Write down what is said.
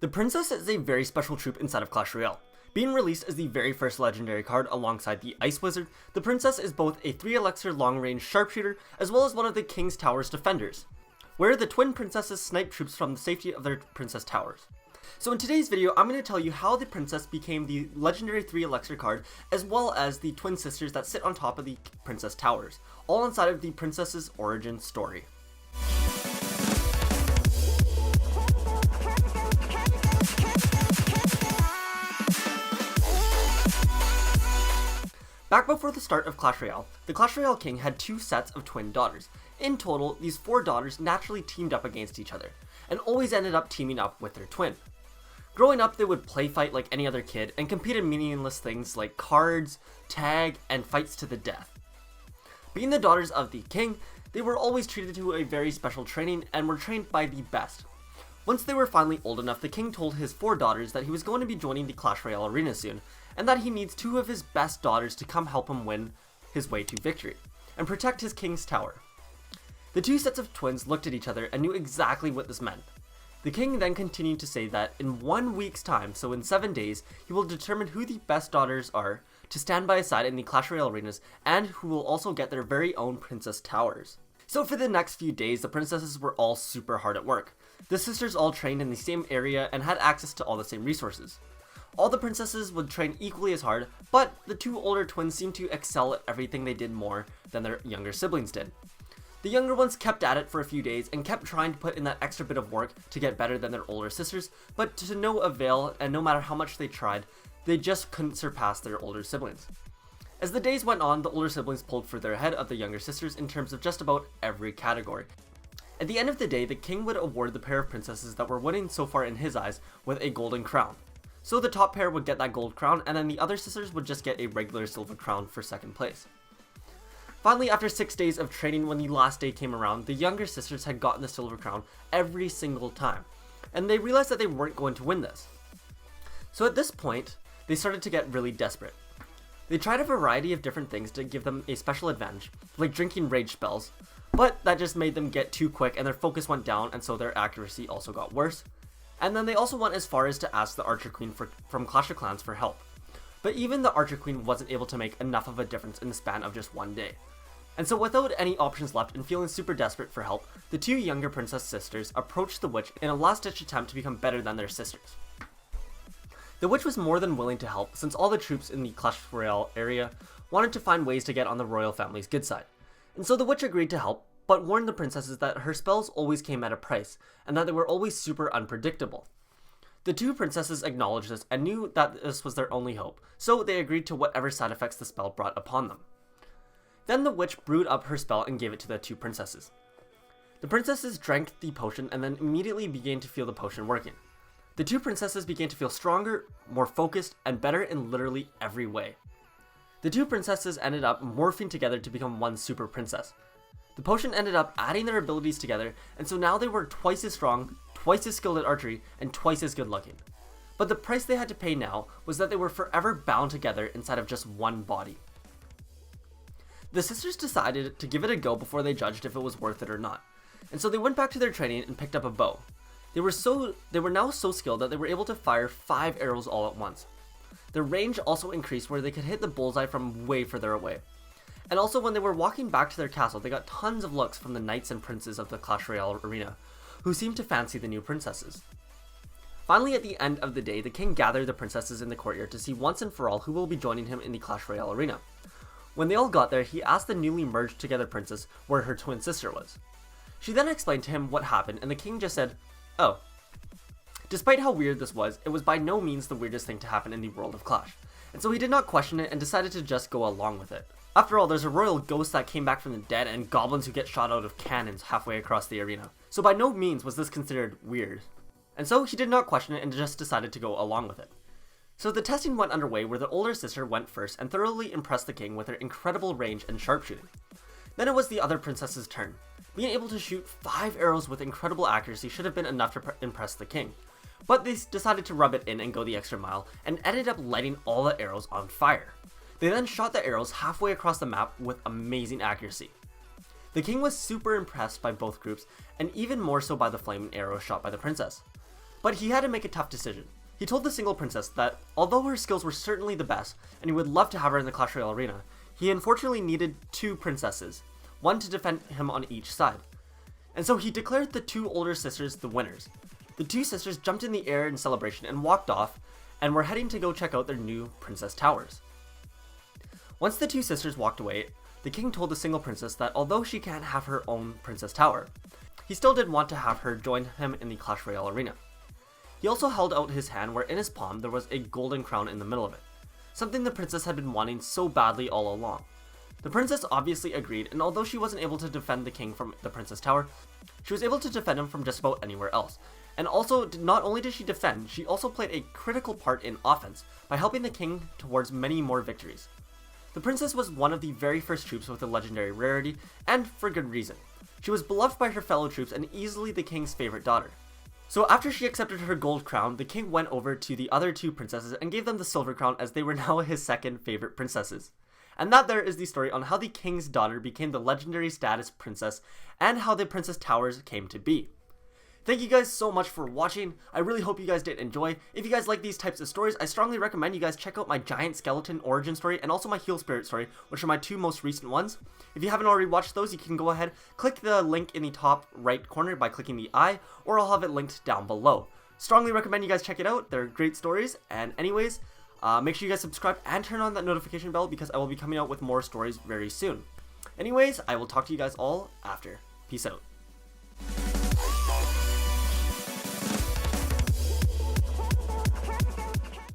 The Princess is a very special troop inside of Clash Royale. Being released as the very first legendary card alongside the Ice Wizard, the Princess is both a 3 elixir long range sharpshooter as well as one of the King's Tower's defenders, where the twin princesses snipe troops from the safety of their princess towers. So in today's video, I'm going to tell you how the Princess became the legendary 3 elixir card, as well as the twin sisters that sit on top of the princess towers, all inside of the Princess's origin story. Back before the start of Clash Royale, the Clash Royale King had 2 sets of twin daughters. In total, these 4 daughters naturally teamed up against each other, and always ended up teaming up with their twin. Growing up, they would play fight like any other kid, and compete in meaningless things like cards, tag, and fights to the death. Being the daughters of the king, they were always treated to a very special training, and were trained by the best. Once they were finally old enough, the king told his 4 daughters that he was going to be joining the Clash Royale arena soon, and that he needs 2 of his best daughters to come help him win his way to victory, and protect his king's tower. The 2 sets of twins looked at each other and knew exactly what this meant. The king then continued to say that in 1 week's time, so in 7 days, he will determine who the best daughters are to stand by his side in the Clash Royale arenas, and who will also get their very own princess towers. So for the next few days, the princesses were all super hard at work. The sisters all trained in the same area and had access to all the same resources. All the princesses would train equally as hard, but the 2 older twins seemed to excel at everything they did more than their younger siblings did. The younger ones kept at it for a few days and kept trying to put in that extra bit of work to get better than their older sisters, but to no avail, and no matter how much they tried, they just couldn't surpass their older siblings. As the days went on, the older siblings pulled further ahead of the younger sisters in terms of just about every category. At the end of the day, the king would award the pair of princesses that were winning so far in his eyes with a golden crown. So the top pair would get that gold crown, and then the other sisters would just get a regular silver crown for second place. Finally, after 6 days of training, when the last day came around, the younger sisters had gotten the silver crown every single time, and they realized that they weren't going to win this. So at this point, they started to get really desperate. They tried a variety of different things to give them a special advantage, like drinking rage spells, but that just made them get too quick and their focus went down, and so their accuracy also got worse. And then they also went as far as to ask the Archer Queen from Clash of Clans for help. But even the Archer Queen wasn't able to make enough of a difference in the span of just 1 day. And so without any options left and feeling super desperate for help, the 2 younger princess sisters approached the witch in a last-ditch attempt to become better than their sisters. The witch was more than willing to help, since all the troops in the Clash Royale area wanted to find ways to get on the royal family's good side. And so the witch agreed to help, but warned the princesses that her spells always came at a price, and that they were always super unpredictable. The 2 princesses acknowledged this and knew that this was their only hope, so they agreed to whatever side effects the spell brought upon them. Then the witch brewed up her spell and gave it to the 2 princesses. The princesses drank the potion and then immediately began to feel the potion working. The 2 princesses began to feel stronger, more focused, and better in literally every way. The 2 princesses ended up morphing together to become one super princess. The potion ended up adding their abilities together, and so now they were twice as strong, twice as skilled at archery, and twice as good looking. But the price they had to pay now was that they were forever bound together inside of just one body. The sisters decided to give it a go before they judged if it was worth it or not, and so they went back to their training and picked up a bow. They were now so skilled that they were able to fire 5 arrows all at once. Their range also increased, where they could hit the bullseye from way further away. And also, when they were walking back to their castle, they got tons of looks from the knights and princes of the Clash Royale arena, who seemed to fancy the new princesses. Finally, at the end of the day, the king gathered the princesses in the courtyard to see once and for all who will be joining him in the Clash Royale arena. When they all got there, he asked the newly merged together princess where her twin sister was. She then explained to him what happened, and the king just said, "Oh." Despite how weird this was, it was by no means the weirdest thing to happen in the world of Clash, and so he did not question it and decided to just go along with it. After all, there's a royal ghost that came back from the dead and goblins who get shot out of cannons halfway across the arena, so by no means was this considered weird. And so he did not question it and just decided to go along with it. So the testing went underway, where the older sister went first and thoroughly impressed the king with her incredible range and sharpshooting. Then it was the other princess's turn. Being able to shoot 5 arrows with incredible accuracy should have been enough to impress the king, but they decided to rub it in and go the extra mile, and ended up lighting all the arrows on fire. They then shot the arrows halfway across the map with amazing accuracy. The king was super impressed by both groups, and even more so by the flaming arrows shot by the princess. But he had to make a tough decision. He told the single princess that although her skills were certainly the best, and he would love to have her in the Clash Royale arena, he unfortunately needed 2 princesses, one to defend him on each side. And so he declared the 2 older sisters the winners. The 2 sisters jumped in the air in celebration and walked off, and were heading to go check out their new princess towers. Once the 2 sisters walked away, the king told the single princess that although she can't have her own princess tower, he still did want to have her join him in the Clash Royale arena. He also held out his hand where in his palm there was a golden crown in the middle of it, something the princess had been wanting so badly all along. The princess obviously agreed, and although she wasn't able to defend the king from the princess tower, she was able to defend him from just about anywhere else. And also, not only did she defend, she also played a critical part in offense by helping the king towards many more victories. The princess was one of the very first troops with a legendary rarity, and for good reason. She was beloved by her fellow troops and easily the king's favorite daughter. So after she accepted her gold crown, the king went over to the other 2 princesses and gave them the silver crown as they were now his second favorite princesses. And that there is the story on how the king's daughter became the legendary status princess and how the princess towers came to be. Thank you guys so much for watching. I really hope you guys did enjoy. If you guys like these types of stories, I strongly recommend you guys check out my giant skeleton origin story and also my heel spirit story, which are my 2 most recent ones. If you haven't already watched those, you can go ahead, click the link in the top right corner by clicking the I, or I'll have it linked down below. Strongly recommend you guys check it out. They're great stories. And anyways, make sure you guys subscribe and turn on that notification bell because I will be coming out with more stories very soon. Anyways, I will talk to you guys all after. Peace out.